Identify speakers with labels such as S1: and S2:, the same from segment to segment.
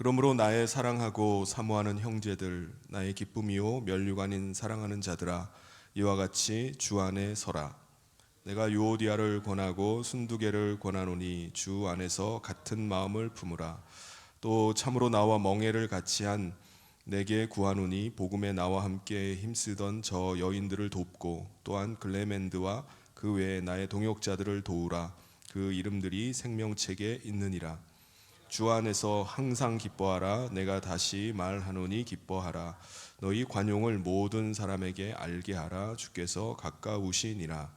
S1: 그러므로 나의 사랑하고 사모하는 형제들, 나의 기쁨이요 면류관인 사랑하는 자들아, 이와 같이 주 안에 서라. 내가 유오디아를 권하고 순두개를 권하노니 주 안에서 같은 마음을 품으라. 또 참으로 나와 멍에를 같이 한 내게 구하노니 복음에 나와 함께 힘쓰던 저 여인들을 돕고 또한 글레멘드와 그 외에 나의 동역자들을 도우라. 그 이름들이 생명책에 있느니라. 주 안에서 항상 기뻐하라. 내가 다시 말하노니 기뻐하라. 너희 관용을 모든 사람에게 알게 하라. 주께서 가까우시니라.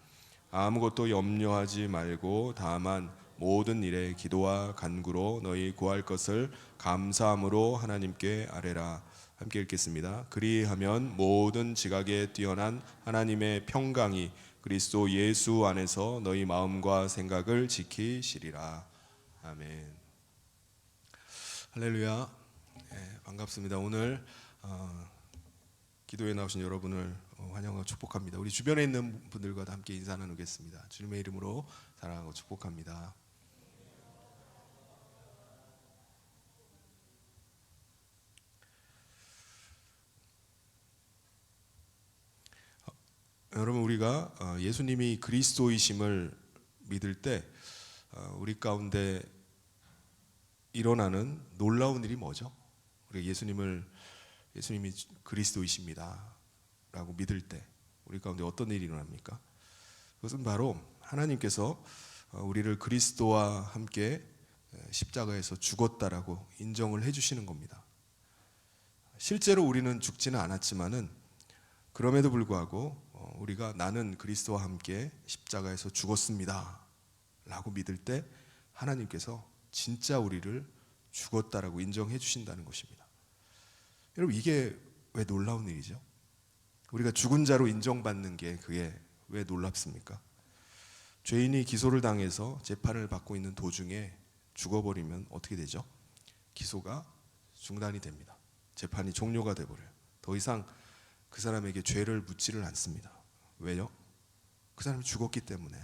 S1: 아무것도 염려하지 말고 다만 모든 일에 기도와 간구로 너희 구할 것을 감사함으로 하나님께 아뢰라. 함께 읽겠습니다. 그리하면 모든 지각에 뛰어난 하나님의 평강이 그리스도 예수 안에서 너희 마음과 생각을 지키시리라. 아멘. 할렐루야. 네, 반갑습니다. 오늘 기도에 나오신 여러분을 환영하고 축복합니다. 우리 주변에 있는 분들과 함께 인사 나누겠습니다. 주님의 이름으로 사랑하고 축복합니다. 여러분, 우리가 예수님이 그리스도이심을 믿을 때 우리 가운데 일어나는 놀라운 일이 뭐죠? 우리가 예수님이 그리스도이십니다 라고 믿을 때 우리 가운데 어떤 일이 일어납니까? 그것은 바로 하나님께서 우리를 그리스도와 함께 십자가에서 죽었다라고 인정을 해주시는 겁니다. 실제로 우리는 죽지는 않았지만은 그럼에도 불구하고 우리가 나는 그리스도와 함께 십자가에서 죽었습니다 라고 믿을 때 하나님께서 진짜 우리를 죽었다라고 인정해 주신다는 것입니다. 여러분, 이게 왜 놀라운 일이죠? 우리가 죽은 자로 인정받는 게 그게 왜 놀랍습니까? 죄인이 기소를 당해서 재판을 받고 있는 도중에 죽어버리면 어떻게 되죠? 기소가 중단이 됩니다. 재판이 종료가 돼버려요. 더 이상 그 사람에게 죄를 묻지를 않습니다. 왜요? 그 사람이 죽었기 때문에.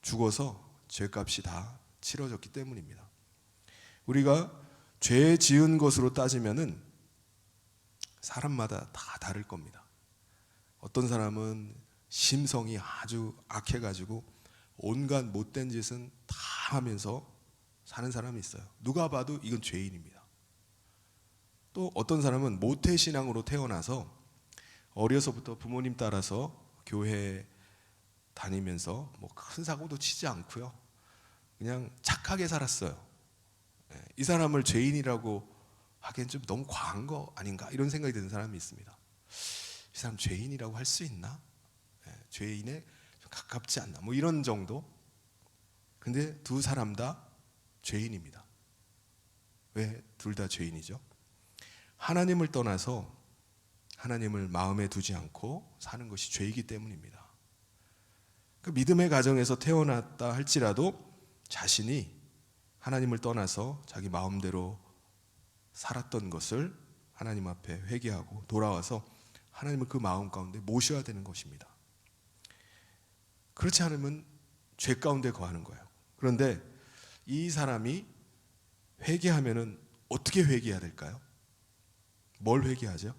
S1: 죽어서 죄값이 다 치러졌기 때문입니다. 우리가 죄 지은 것으로 따지면은 사람마다 다 다를 겁니다. 어떤 사람은 심성이 아주 악해가지고 온갖 못된 짓은 다 하면서 사는 사람이 있어요. 누가 봐도 이건 죄인입니다. 또 어떤 사람은 모태신앙으로 태어나서 어려서부터 부모님 따라서 교회 다니면서 뭐 큰 사고도 치지 않고요, 그냥 착하게 살았어요. 이 사람을 죄인이라고 하기엔 좀 너무 과한 거 아닌가 이런 생각이 드는 사람이 있습니다. 이 사람 죄인이라고 할 수 있나? 죄인에 좀 가깝지 않나? 뭐 이런 정도. 근데 두 사람 다 죄인입니다. 왜 둘 다 죄인이죠? 하나님을 떠나서 하나님을 마음에 두지 않고 사는 것이 죄이기 때문입니다. 그 믿음의 가정에서 태어났다 할지라도 자신이 하나님을 떠나서 자기 마음대로 살았던 것을 하나님 앞에 회개하고 돌아와서 하나님을 그 마음 가운데 모셔야 되는 것입니다. 그렇지 않으면 죄 가운데 거하는 거예요. 그런데 이 사람이 회개하면은 어떻게 회개해야 될까요? 뭘 회개하죠?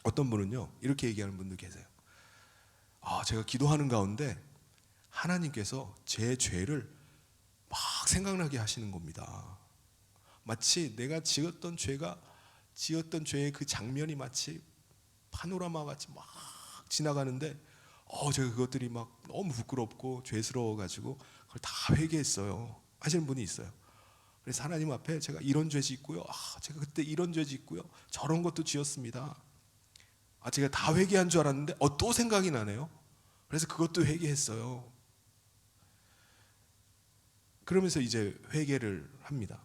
S1: 어떤 분은요, 이렇게 얘기하는 분도 계세요. 제가 기도하는 가운데 하나님께서 제 죄를 막 생각나게 하시는 겁니다. 마치 내가 지었던 죄의 그 장면이 마치 파노라마 같이 막 지나가는데 제가 그것들이 막 너무 부끄럽고 죄스러워가지고 그걸 다 회개했어요 하시는 분이 있어요. 그래서 하나님 앞에 제가 이런 죄 짓고요, 제가 그때 이런 죄 짓고요, 저런 것도 지었습니다. 제가 다 회개한 줄 알았는데 또 생각이 나네요. 그래서 그것도 회개했어요. 그러면서 이제 회개를 합니다.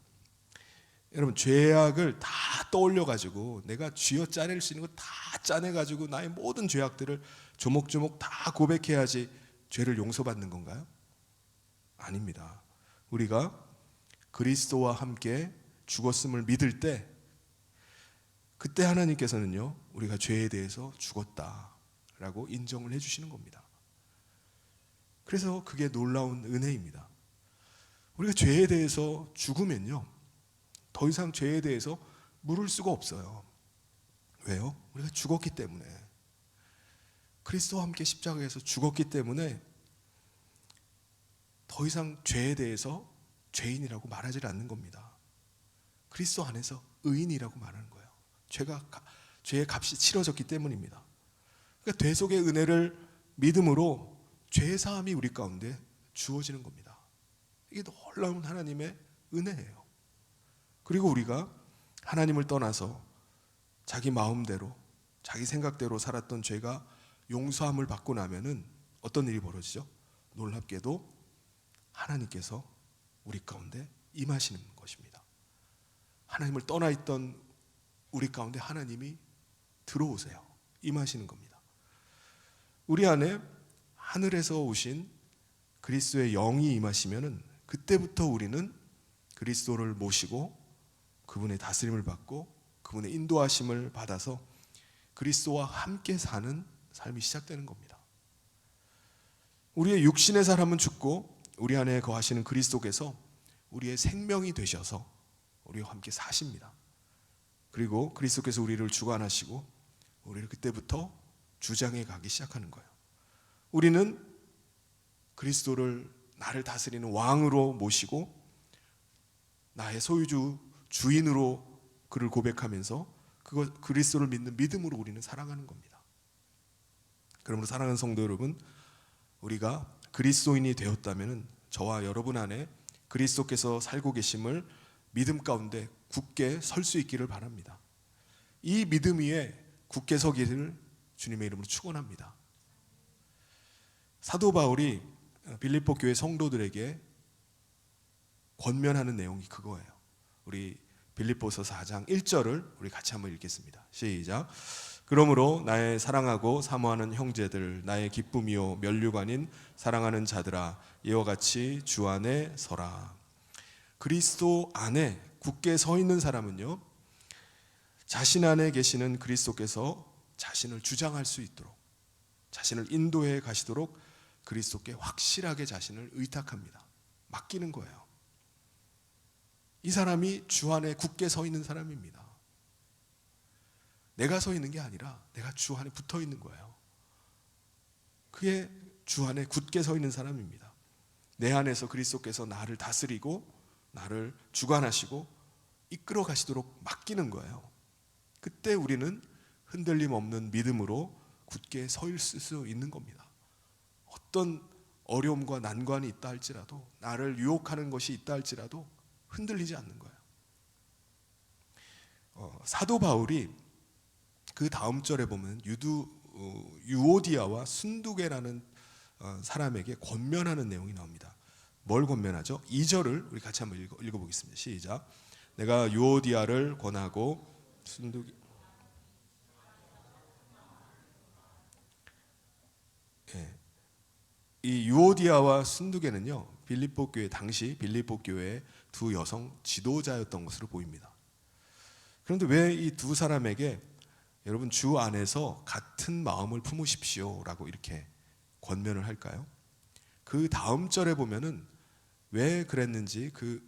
S1: 여러분, 죄악을 다 떠올려가지고 내가 쥐어 짜낼 수 있는 거 다 짜내가지고 나의 모든 죄악들을 조목조목 다 고백해야지 죄를 용서받는 건가요? 아닙니다. 우리가 그리스도와 함께 죽었음을 믿을 때 그때 하나님께서는요, 우리가 죄에 대해서 죽었다라고 인정을 해주시는 겁니다. 그래서 그게 놀라운 은혜입니다. 우리가 죄에 대해서 죽으면요, 더 이상 죄에 대해서 물을 수가 없어요. 왜요? 우리가 죽었기 때문에. 그리스도와 함께 십자가에서 죽었기 때문에 더 이상 죄에 대해서 죄인이라고 말하지 않는 겁니다. 그리스도 안에서 의인이라고 말하는 거예요. 죄의 값이 치러졌기 때문입니다. 그러니까 대속의 은혜를 믿음으로 죄 사함이 우리 가운데 주어지는 겁니다. 이게 놀라운 하나님의 은혜예요. 그리고 우리가 하나님을 떠나서 자기 마음대로 자기 생각대로 살았던 죄가 용서함을 받고 나면은 어떤 일이 벌어지죠? 놀랍게도 하나님께서 우리 가운데 임하시는 것입니다. 하나님을 떠나 있던 우리 가운데 하나님이 들어오세요. 임하시는 겁니다. 우리 안에 하늘에서 오신 그리스도의 영이 임하시면은 그때부터 우리는 그리스도를 모시고 그분의 다스림을 받고 그분의 인도하심을 받아서 그리스도와 함께 사는 삶이 시작되는 겁니다. 우리의 육신의 사람은 죽고 우리 안에 거하시는 그리스도께서 우리의 생명이 되셔서 우리와 함께 사십니다. 그리고 그리스도께서 우리를 주관하시고 우리를 그때부터 주장해 가기 시작하는 거예요. 우리는 그리스도를 나를 다스리는 왕으로 모시고 나의 소유주 주인으로 그를 고백하면서 그리스도를 믿는 믿음으로 우리는 살아가는 겁니다. 그러므로 사랑하는 성도 여러분, 우리가 그리스도인이 되었다면 저와 여러분 안에 그리스도께서 살고 계심을 믿음 가운데 굳게 설 수 있기를 바랍니다. 이 믿음 위에 굳게 서기를 주님의 이름으로 축원합니다. 사도 바울이 빌립보 교회 성도들에게 권면하는 내용이 그거예요. 우리 빌립보서 4장 1절을 우리 같이 한번 읽겠습니다. 시작. 그러므로 나의 사랑하고 사모하는 형제들, 나의 기쁨이요 면류관인 사랑하는 자들아, 이와 같이 주 안에 서라. 그리스도 안에 굳게 서 있는 사람은요, 자신 안에 계시는 그리스도께서 자신을 주장할 수 있도록, 자신을 인도해 가시도록 그리스도께 확실하게 자신을 의탁합니다. 맡기는 거예요. 이 사람이 주 안에 굳게 서 있는 사람입니다. 내가 서 있는 게 아니라 내가 주 안에 붙어 있는 거예요. 그게 주 안에 굳게 서 있는 사람입니다. 내 안에서 그리스도께서 나를 다스리고 나를 주관하시고 이끌어 가시도록 맡기는 거예요. 그때 우리는 흔들림 없는 믿음으로 굳게 서 있을 수 있는 겁니다. 어떤 어려움과 난관이 있다 할지라도, 나를 유혹하는 것이 있다 할지라도 흔들리지 않는 거예요. 사도 바울이 그 다음 절에 보면 유오디아와 순두계라는 사람에게 권면하는 내용이 나옵니다. 뭘 권면하죠? 2절을 우리 같이 한번 읽어보겠습니다. 시작. 내가 유오디아를 권하고 순두계 이 유오디아와 순두계는요, 빌립보 교회 당시 빌립보 교회의 두 여성 지도자였던 것으로 보입니다. 그런데 왜 이 두 사람에게 여러분 주 안에서 같은 마음을 품으십시오라고 이렇게 권면을 할까요? 그 다음 절에 보면은 왜 그랬는지 그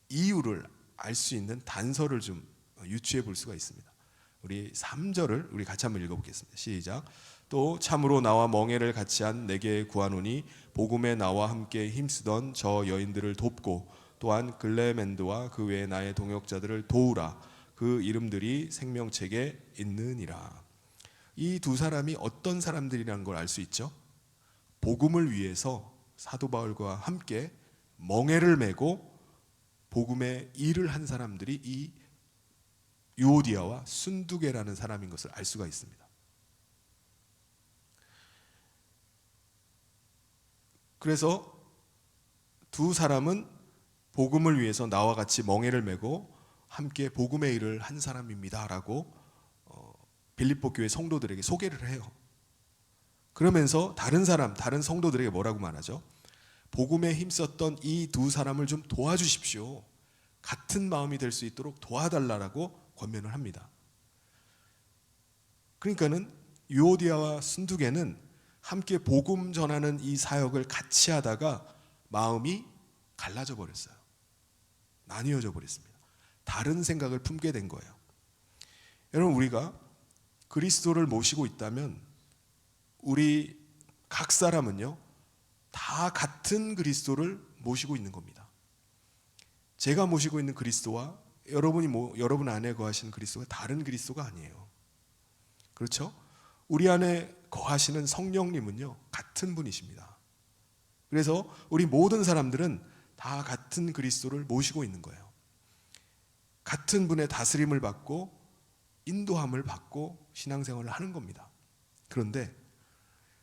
S1: 이유를 알 수 있는 단서를 좀 유추해 볼 수가 있습니다. 우리 3절을 우리 같이 한번 읽어보겠습니다. 시작. 또 참으로 나와 멍에를 같이 한 내게 구하노니 복음에 나와 함께 힘쓰던 저 여인들을 돕고 또한 글레멘드와 그 외에 나의 동역자들을 도우라. 그 이름들이 생명책에 있느니라. 이 두 사람이 어떤 사람들이라는 걸 알 수 있죠? 복음을 위해서 사도 바울과 함께 멍에를 메고 복음의 일을 한 사람들이 이 유오디아와 순두계라는 사람인 것을 알 수가 있습니다. 그래서 두 사람은 복음을 위해서 나와 같이 멍에를 메고 함께 복음의 일을 한 사람입니다라고 빌립보 교회 성도들에게 소개를 해요. 그러면서 다른 성도들에게 뭐라고 말하죠? 복음에 힘썼던 이 두 사람을 좀 도와주십시오. 같은 마음이 될 수 있도록 도와달라고 권면을 합니다. 그러니까는 유오디아와 순두계는 함께 복음 전하는 이 사역을 같이 하다가 마음이 갈라져 버렸어요. 나뉘어져 버렸습니다. 다른 생각을 품게 된 거예요. 여러분, 우리가 그리스도를 모시고 있다면 우리 각 사람은요, 다 같은 그리스도를 모시고 있는 겁니다. 제가 모시고 있는 그리스도와 여러분 안에 거하시는 그리스도가 다른 그리스도가 아니에요. 그렇죠? 우리 안에 거하시는 성령님은요, 같은 분이십니다. 그래서 우리 모든 사람들은 다 같은 그리스도를 모시고 있는 거예요. 같은 분의 다스림을 받고 인도함을 받고 신앙생활을 하는 겁니다. 그런데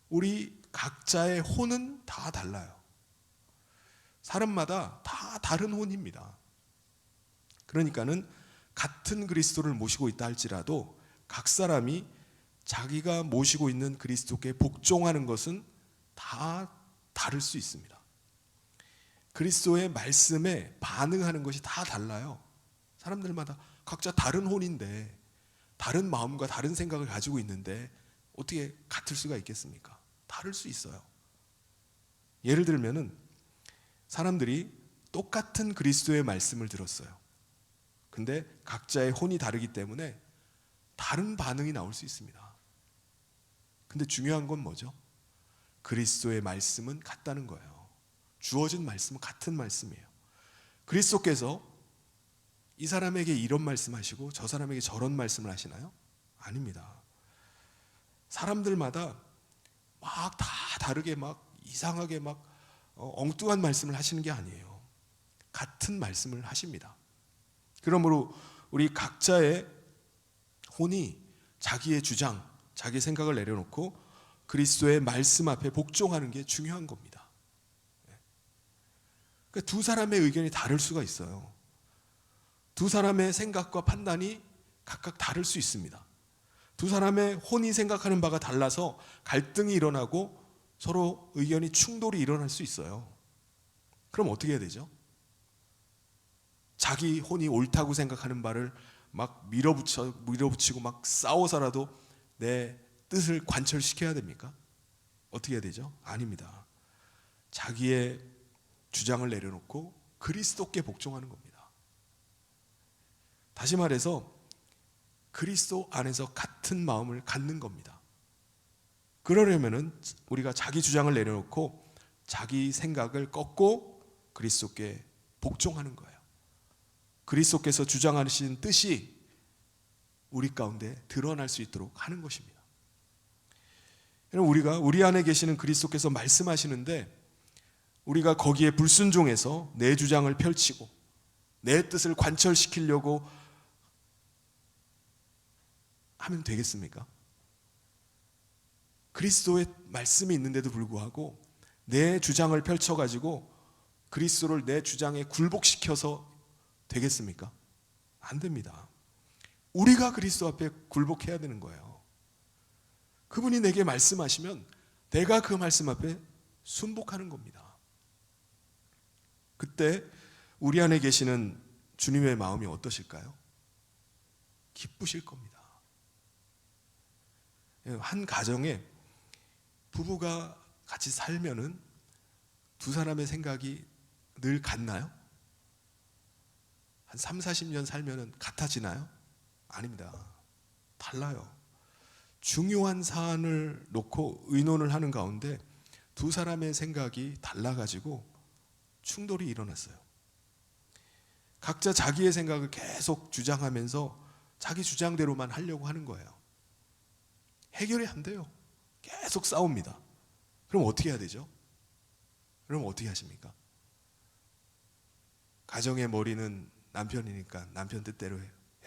S1: 우리 각자의 혼은 다 달라요. 사람마다 다 다른 혼입니다. 그러니까는 같은 그리스도를 모시고 있다 할지라도 각 사람이 자기가 모시고 있는 그리스도께 복종하는 것은 다 다를 수 있습니다. 그리스도의 말씀에 반응하는 것이 다 달라요. 사람들마다 각자 다른 혼인데, 다른 마음과 다른 생각을 가지고 있는데 어떻게 같을 수가 있겠습니까? 다를 수 있어요. 예를 들면은 사람들이 똑같은 그리스도의 말씀을 들었어요. 근데 각자의 혼이 다르기 때문에 다른 반응이 나올 수 있습니다. 근데 중요한 건 뭐죠? 그리스도의 말씀은 같다는 거예요. 주어진 말씀은 같은 말씀이에요. 그리스도께서 이 사람에게 이런 말씀하시고 저 사람에게 저런 말씀을 하시나요? 아닙니다. 사람들마다 막 다 다르게 막 이상하게 막 엉뚱한 말씀을 하시는 게 아니에요. 같은 말씀을 하십니다. 그러므로 우리 각자의 혼이 자기의 주장, 자기 생각을 내려놓고 그리스도의 말씀 앞에 복종하는 게 중요한 겁니다. 그러니까 두 사람의 의견이 다를 수가 있어요. 두 사람의 생각과 판단이 각각 다를 수 있습니다. 두 사람의 혼이 생각하는 바가 달라서 갈등이 일어나고 서로 의견이 충돌이 일어날 수 있어요. 그럼 어떻게 해야 되죠? 자기 혼이 옳다고 생각하는 바를 막 밀어붙이고 막 싸워서라도 내 뜻을 관철시켜야 됩니까? 어떻게 해야 되죠? 아닙니다. 자기의 주장을 내려놓고 그리스도께 복종하는 겁니다. 다시 말해서 그리스도 안에서 같은 마음을 갖는 겁니다. 그러려면은 우리가 자기 주장을 내려놓고 자기 생각을 꺾고 그리스도께 복종하는 거예요. 그리스도께서 주장하신 뜻이 우리 가운데 드러날 수 있도록 하는 것입니다. 여러분, 우리가 우리 안에 계시는 그리스도께서 말씀하시는데 우리가 거기에 불순종해서 내 주장을 펼치고 내 뜻을 관철시키려고 하면 되겠습니까? 그리스도의 말씀이 있는데도 불구하고 내 주장을 펼쳐가지고 그리스도를 내 주장에 굴복시켜서 되겠습니까? 안 됩니다. 우리가 그리스도 앞에 굴복해야 되는 거예요. 그분이 내게 말씀하시면 내가 그 말씀 앞에 순복하는 겁니다. 그때 우리 안에 계시는 주님의 마음이 어떠실까요? 기쁘실 겁니다. 한 가정에 부부가 같이 살면은 두 사람의 생각이 늘 같나요? 한 3, 40년 살면은 같아지나요? 아닙니다. 달라요. 중요한 사안을 놓고 의논을 하는 가운데 두 사람의 생각이 달라가지고 충돌이 일어났어요. 각자 자기의 생각을 계속 주장하면서 자기 주장대로만 하려고 하는 거예요. 해결이 안 돼요. 계속 싸웁니다. 그럼 어떻게 해야 되죠? 그럼 어떻게 하십니까? 가정의 머리는 남편이니까 남편 뜻대로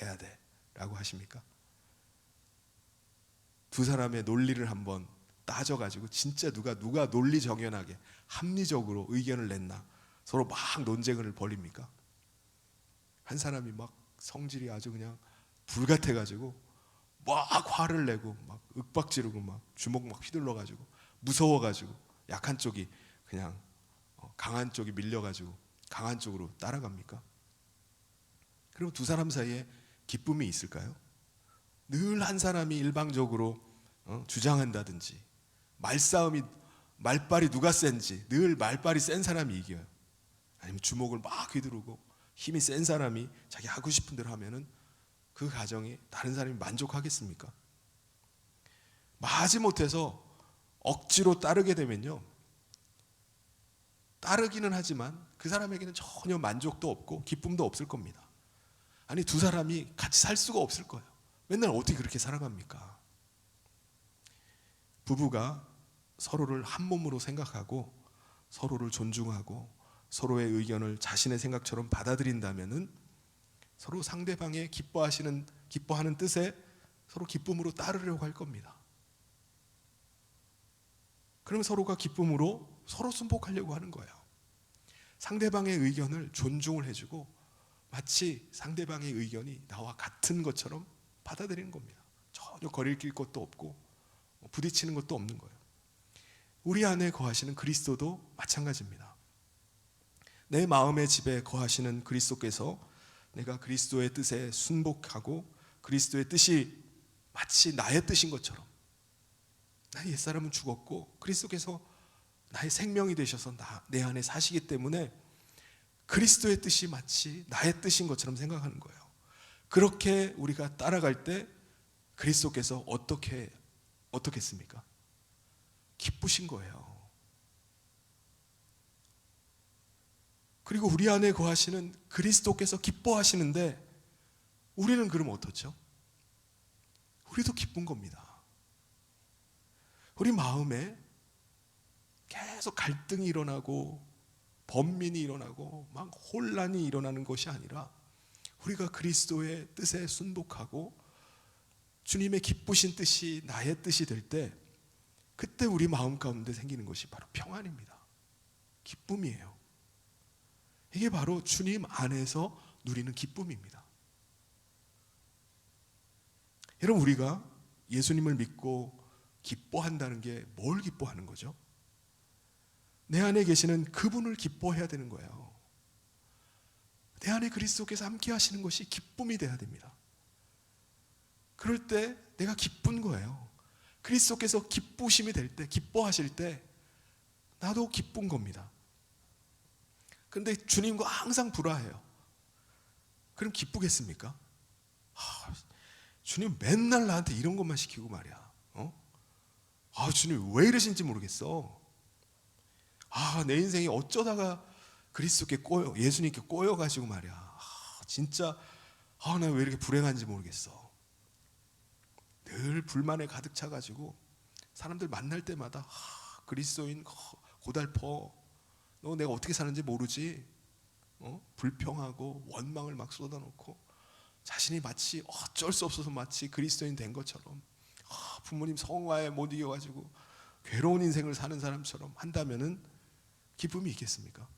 S1: 해야 돼 라고 하십니까? 두 사람의 논리를 한번 따져가지고 진짜 누가 논리 정연하게 합리적으로 의견을 냈나 서로 막 논쟁을 벌입니까? 한 사람이 막 성질이 아주 그냥 불같아가지고 막 화를 내고 막 윽박지르고 막 주먹 막 휘둘러가지고 무서워가지고 약한 쪽이 그냥 강한 쪽이 밀려가지고 강한 쪽으로 따라갑니까? 그럼 두 사람 사이에 기쁨이 있을까요? 늘 한 사람이 일방적으로 주장한다든지 말빨이 누가 센지 늘 말빨이 센 사람이 이겨요. 아니면 주먹을 막 휘두르고 힘이 센 사람이 자기 하고 싶은 대로 하면은 그 가정에 다른 사람이 만족하겠습니까? 마지못해서 억지로 따르게 되면요, 따르기는 하지만 그 사람에게는 전혀 만족도 없고 기쁨도 없을 겁니다. 아니, 두 사람이 같이 살 수가 없을 거예요. 맨날 어떻게 그렇게 살아갑니까? 부부가 서로를 한 몸으로 생각하고 서로를 존중하고 서로의 의견을 자신의 생각처럼 받아들인다면은 서로 상대방의 기뻐하는 뜻에 서로 기쁨으로 따르려고 할 겁니다. 그럼 서로가 기쁨으로 서로 순복하려고 하는 거예요. 상대방의 의견을 존중을 해주고 마치 상대방의 의견이 나와 같은 것처럼 받아들이는 겁니다. 전혀 거리를 낄 것도 없고 부딪히는 것도 없는 거예요. 우리 안에 거하시는 그리스도도 마찬가지입니다. 내 마음의 집에 거하시는 그리스도께서 내가 그리스도의 뜻에 순복하고 그리스도의 뜻이 마치 나의 뜻인 것처럼, 나의 옛사람은 죽었고 그리스도께서 나의 생명이 되셔서 내 안에 사시기 때문에 그리스도의 뜻이 마치 나의 뜻인 것처럼 생각하는 거예요. 그렇게 우리가 따라갈 때 그리스도께서 어떻게 했습니까? 기쁘신 거예요. 그리고 우리 안에 거하시는 그리스도께서 기뻐하시는데 우리는 그럼 어떻죠? 우리도 기쁜 겁니다. 우리 마음에 계속 갈등이 일어나고 번민이 일어나고 막 혼란이 일어나는 것이 아니라 우리가 그리스도의 뜻에 순복하고 주님의 기쁘신 뜻이 나의 뜻이 될 때 그때 우리 마음 가운데 생기는 것이 바로 평안입니다. 기쁨이에요. 이게 바로 주님 안에서 누리는 기쁨입니다. 여러분, 우리가 예수님을 믿고 기뻐한다는 게 뭘 기뻐하는 거죠? 내 안에 계시는 그분을 기뻐해야 되는 거예요. 내 안에 그리스도께서 함께 하시는 것이 기쁨이 돼야 됩니다. 그럴 때 내가 기쁜 거예요. 그리스도께서 기쁘심이 될 때, 기뻐하실 때 나도 기쁜 겁니다. 그런데 주님과 항상 불화해요. 그럼 기쁘겠습니까? 주님 맨날 나한테 이런 것만 시키고 말이야. 주님 왜 이러신지 모르겠어. 내 인생이 어쩌다가 그리스도께 예수님께 꼬여가지고 말이야. 진짜 나 왜 이렇게 불행한지 모르겠어. 늘 불만에 가득 차가지고 사람들 만날 때마다 그리스도인 고달퍼. 너 내가 어떻게 사는지 모르지? 불평하고 원망을 막 쏟아놓고 자신이 마치 어쩔 수 없어서 마치 그리스도인 된 것처럼 부모님 성화에 못 이겨가지고 괴로운 인생을 사는 사람처럼 한다면은 기쁨이 있겠습니까?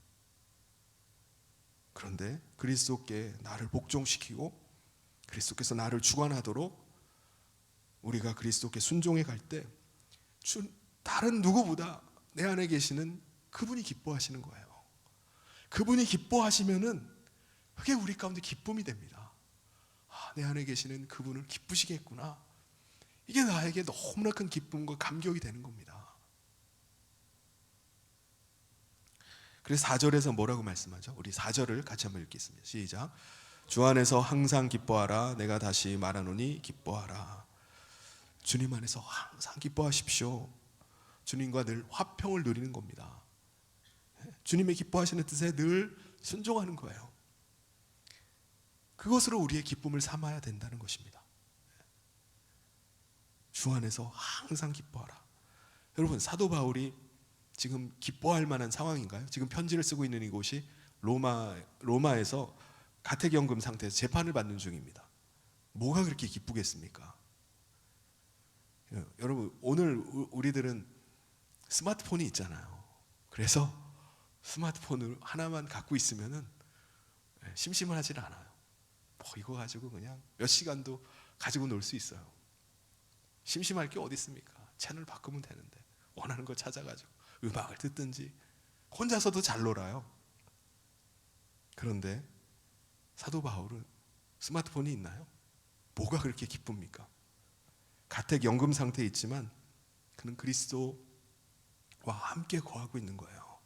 S1: 그런데 그리스도께 나를 복종시키고 그리스도께서 나를 주관하도록 우리가 그리스도께 순종해 갈 때 다른 누구보다 내 안에 계시는 그분이 기뻐하시는 거예요. 그분이 기뻐하시면은 그게 우리 가운데 기쁨이 됩니다. 내 안에 계시는 그분을 기쁘시게 했구나. 이게 나에게 너무나 큰 기쁨과 감격이 되는 겁니다. 그래서 4절에서 뭐라고 말씀하죠? 우리 4절을 같이 한번 읽겠습니다. 시작. 주 안에서 항상 기뻐하라. 내가 다시 말하노니 기뻐하라. 주님 안에서 항상 기뻐하십시오. 주님과 늘 화평을 누리는 겁니다. 주님의 기뻐하시는 뜻에 늘 순종하는 거예요. 그것으로 우리의 기쁨을 삼아야 된다는 것입니다. 주 안에서 항상 기뻐하라. 여러분, 사도 바울이 지금 기뻐할 만한 상황인가요? 지금 편지를 쓰고 있는 이곳이 로마에서 가택연금 상태에서 재판을 받는 중입니다. 뭐가 그렇게 기쁘겠습니까? 여러분, 오늘 우리들은 스마트폰이 있잖아요. 그래서 스마트폰을 하나만 갖고 있으면은 심심을 하질 않아요. 이거 가지고 그냥 몇 시간도 가지고 놀 수 있어요. 심심할 게 어디 있습니까? 채널 바꾸면 되는데 원하는 거 찾아가지고 음악을 듣든지 혼자서도 잘 놀아요. 그런데 사도 바울은 스마트폰이 있나요? 뭐가 그렇게 기쁩니까? 가택연금 상태에 있지만 그는 그리스도와 함께 거하고 있는 거예요.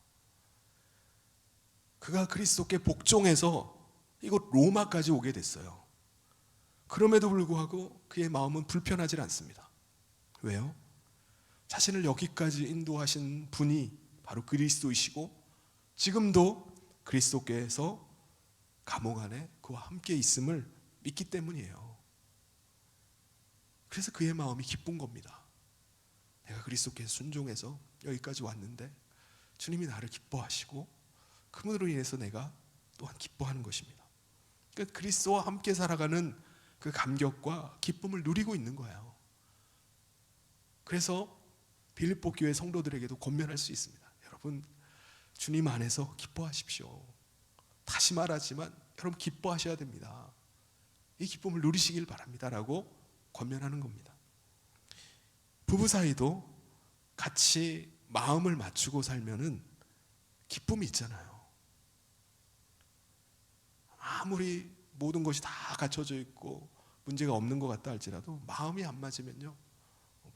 S1: 그가 그리스도께 복종해서 이곳 로마까지 오게 됐어요. 그럼에도 불구하고 그의 마음은 불편하지 않습니다. 왜요? 자신을 여기까지 인도하신 분이 바로 그리스도이시고 지금도 그리스도께서 감옥 안에 그와 함께 있음을 믿기 때문이에요. 그래서 그의 마음이 기쁜 겁니다. 내가 그리스도께 순종해서 여기까지 왔는데 주님이 나를 기뻐하시고 그분으로 인해서 내가 또한 기뻐하는 것입니다. 그러니까 그리스도와 함께 살아가는 그 감격과 기쁨을 누리고 있는 거예요. 그래서 빌립보 교회 성도들에게도 권면할 수 있습니다. 여러분, 주님 안에서 기뻐하십시오. 다시 말하지만 여러분 기뻐하셔야 됩니다. 이 기쁨을 누리시길 바랍니다 라고 권면하는 겁니다. 부부 사이도 같이 마음을 맞추고 살면은 기쁨이 있잖아요. 아무리 모든 것이 다 갖춰져 있고 문제가 없는 것 같다 할지라도 마음이 안 맞으면요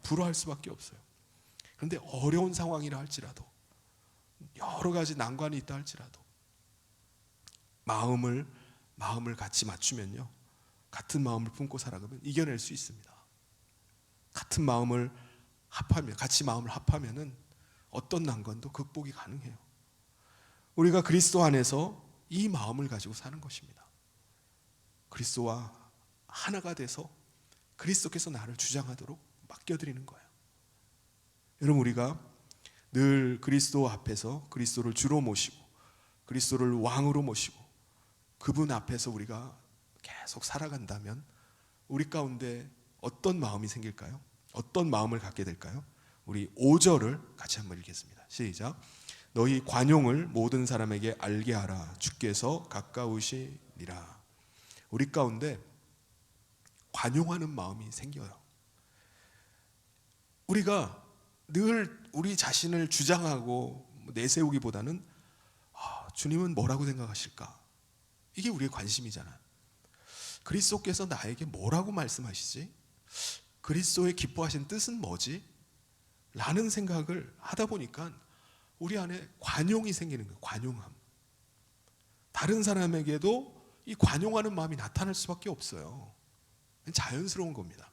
S1: 불화할 수밖에 없어요. 그런데 어려운 상황이라 할지라도 여러 가지 난관이 있다 할지라도 마음을 같이 맞추면요 같은 마음을 품고 살아가면 이겨낼 수 있습니다. 같은 마음을 합하면 같이 마음을 합하면은 어떤 난관도 극복이 가능해요. 우리가 그리스도 안에서 이 마음을 가지고 사는 것입니다. 그리스도와 하나가 돼서 그리스도께서 나를 주장하도록 맡겨드리는 거예요. 여러분, 우리가 늘 그리스도 앞에서 그리스도를 주로 모시고 그리스도를 왕으로 모시고 그분 앞에서 우리가 계속 살아간다면 우리 가운데 어떤 마음이 생길까요? 어떤 마음을 갖게 될까요? 우리 5절을 같이 한번 읽겠습니다. 시작. 너희 관용을 모든 사람에게 알게 하라. 주께서 가까우시니라. 우리 가운데 관용하는 마음이 생겨요. 우리가 늘 우리 자신을 주장하고 내세우기보다는 주님은 뭐라고 생각하실까? 이게 우리의 관심이잖아요. 그리스도께서 나에게 뭐라고 말씀하시지? 그리스도의 기뻐하신 뜻은 뭐지? 라는 생각을 하다 보니까 우리 안에 관용이 생기는 거예요. 관용함. 다른 사람에게도 이 관용하는 마음이 나타날 수밖에 없어요. 자연스러운 겁니다.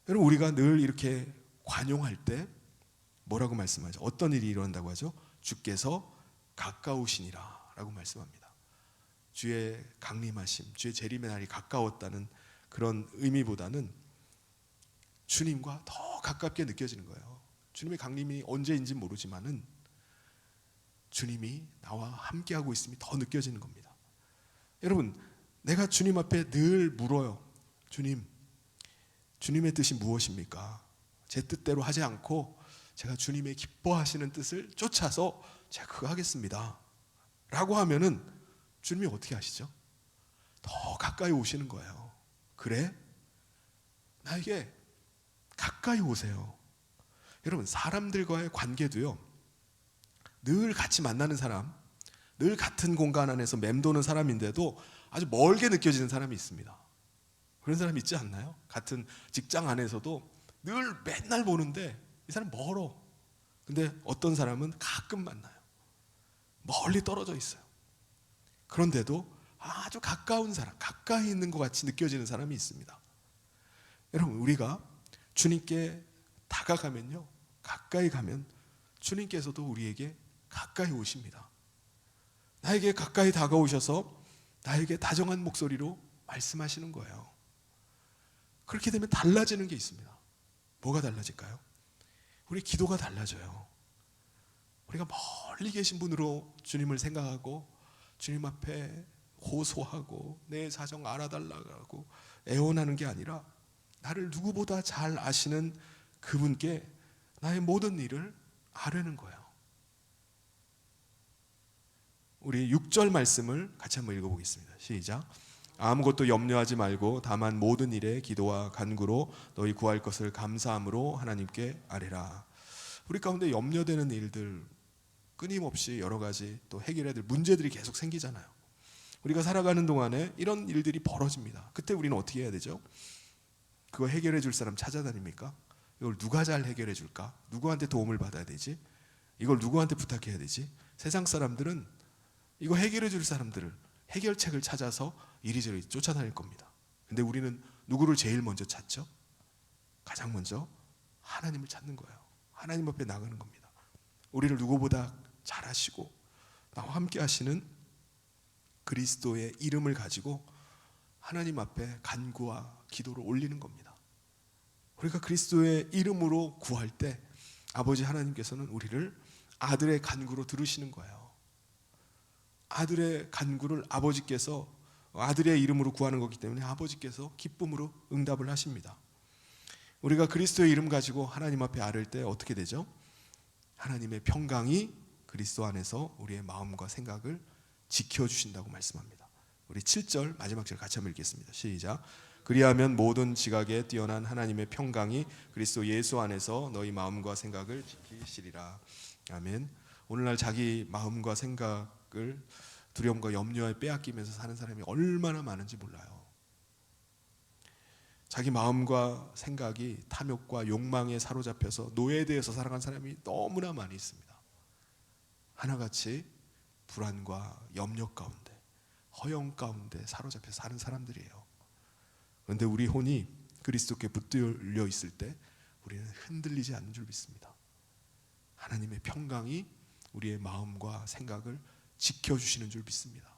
S1: 여러분, 우리가 늘 이렇게 관용할 때 뭐라고 말씀하죠? 어떤 일이 일어난다고 하죠? 주께서 가까우시니라 라고 말씀합니다. 주의 강림하심, 주의 재림의 날이 가까웠다는 그런 의미보다는 주님과 더 가깝게 느껴지는 거예요. 주님의 강림이 언제인지 모르지만은 주님이 나와 함께하고 있음이 더 느껴지는 겁니다. 여러분, 내가 주님 앞에 늘 물어요. 주님, 주님의 뜻이 무엇입니까? 제 뜻대로 하지 않고 제가 주님의 기뻐하시는 뜻을 쫓아서 제가 그거 하겠습니다 라고 하면은 주님이 어떻게 하시죠? 더 가까이 오시는 거예요. 그래? 나에게 가까이 오세요. 여러분, 사람들과의 관계도요 늘 같이 만나는 사람, 늘 같은 공간 안에서 맴도는 사람인데도 아주 멀게 느껴지는 사람이 있습니다. 그런 사람 있지 않나요? 같은 직장 안에서도 늘 맨날 보는데 이 사람 멀어. 근데 어떤 사람은 가끔 만나요. 멀리 떨어져 있어요. 그런데도 아주 가까운 사람, 가까이 있는 것 같이 느껴지는 사람이 있습니다. 여러분, 우리가 주님께 다가가면요, 가까이 가면 주님께서도 우리에게 가까이 오십니다. 나에게 가까이 다가오셔서 나에게 다정한 목소리로 말씀하시는 거예요. 그렇게 되면 달라지는 게 있습니다. 뭐가 달라질까요? 우리 기도가 달라져요. 우리가 멀리 계신 분으로 주님을 생각하고 주님 앞에 호소하고 내 사정 알아달라고 애원하는 게 아니라 나를 누구보다 잘 아시는 그분께 나의 모든 일을 아뢰는 거예요. 우리 6절 말씀을 같이 한번 읽어보겠습니다. 시작. 아무것도 염려하지 말고 다만 모든 일에 기도와 간구로 너희 구할 것을 감사함으로 하나님께 아뢰라. 우리 가운데 염려되는 일들, 끊임없이 여러 가지 또 해결해야 될 문제들이 계속 생기잖아요. 우리가 살아가는 동안에 이런 일들이 벌어집니다. 그때 우리는 어떻게 해야 되죠? 그거 해결해 줄 사람 찾아다닙니까? 이걸 누가 잘 해결해 줄까? 누구한테 도움을 받아야 되지? 이걸 누구한테 부탁해야 되지? 세상 사람들은 이거 해결해 줄 사람들을 해결책을 찾아서 이리저리 쫓아다닐 겁니다. 근데 우리는 누구를 제일 먼저 찾죠? 가장 먼저 하나님을 찾는 거예요. 하나님 앞에 나가는 겁니다. 우리를 누구보다 잘 아시고 나와 함께 하시는 그리스도의 이름을 가지고 하나님 앞에 간구와 기도를 올리는 겁니다. 우리가 그리스도의 이름으로 구할 때 아버지 하나님께서는 우리를 아들의 간구로 들으시는 거예요. 아들의 간구를 아버지께서 아들의 이름으로 구하는 거기 때문에 아버지께서 기쁨으로 응답을 하십니다. 우리가 그리스도의 이름 가지고 하나님 앞에 아를 때 어떻게 되죠? 하나님의 평강이 그리스도 안에서 우리의 마음과 생각을 지켜주신다고 말씀합니다. 우리 7절 마지막 절 같이 한번 읽겠습니다. 시작. 그리하면 모든 지각에 뛰어난 하나님의 평강이 그리스도 예수 안에서 너희 마음과 생각을 지키시리라. 아멘. 오늘날 자기 마음과 생각을 두려움과 염려에 빼앗기면서 사는 사람이 얼마나 많은지 몰라요. 자기 마음과 생각이 탐욕과 욕망에 사로잡혀서 노예되어서 살아간 사람이 너무나 많이 있습니다. 하나같이 불안과 염려 가운데, 허영 가운데 사로잡혀 사는 사람들이에요. 그런데 우리 혼이 그리스도께 붙들려 있을 때 우리는 흔들리지 않는 줄 믿습니다. 하나님의 평강이 우리의 마음과 생각을 지켜주시는 줄 믿습니다.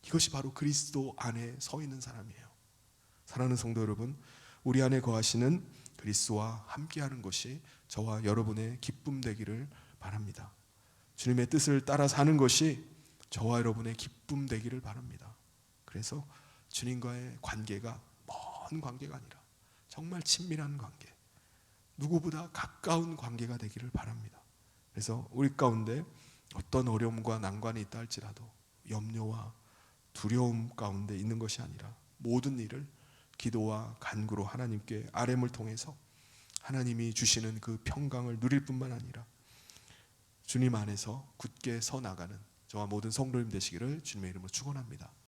S1: 이것이 바로 그리스도 안에 서 있는 사람이에요. 사랑하는 성도 여러분, 우리 안에 거하시는 그리스도와 함께하는 것이 저와 여러분의 기쁨 되기를 바랍니다. 주님의 뜻을 따라 사는 것이 저와 여러분의 기쁨 되기를 바랍니다. 그래서 주님과의 관계가 먼 관계가 아니라 정말 친밀한 관계, 누구보다 가까운 관계가 되기를 바랍니다. 그래서 우리 가운데 어떤 어려움과 난관이 있다 할지라도 염려와 두려움 가운데 있는 것이 아니라 모든 일을 기도와 간구로 하나님께 아뢰음을 통해서 하나님이 주시는 그 평강을 누릴 뿐만 아니라 주님 안에서 굳게 서 나가는 저와 모든 성도님 되시기를 주님의 이름으로 축원합니다.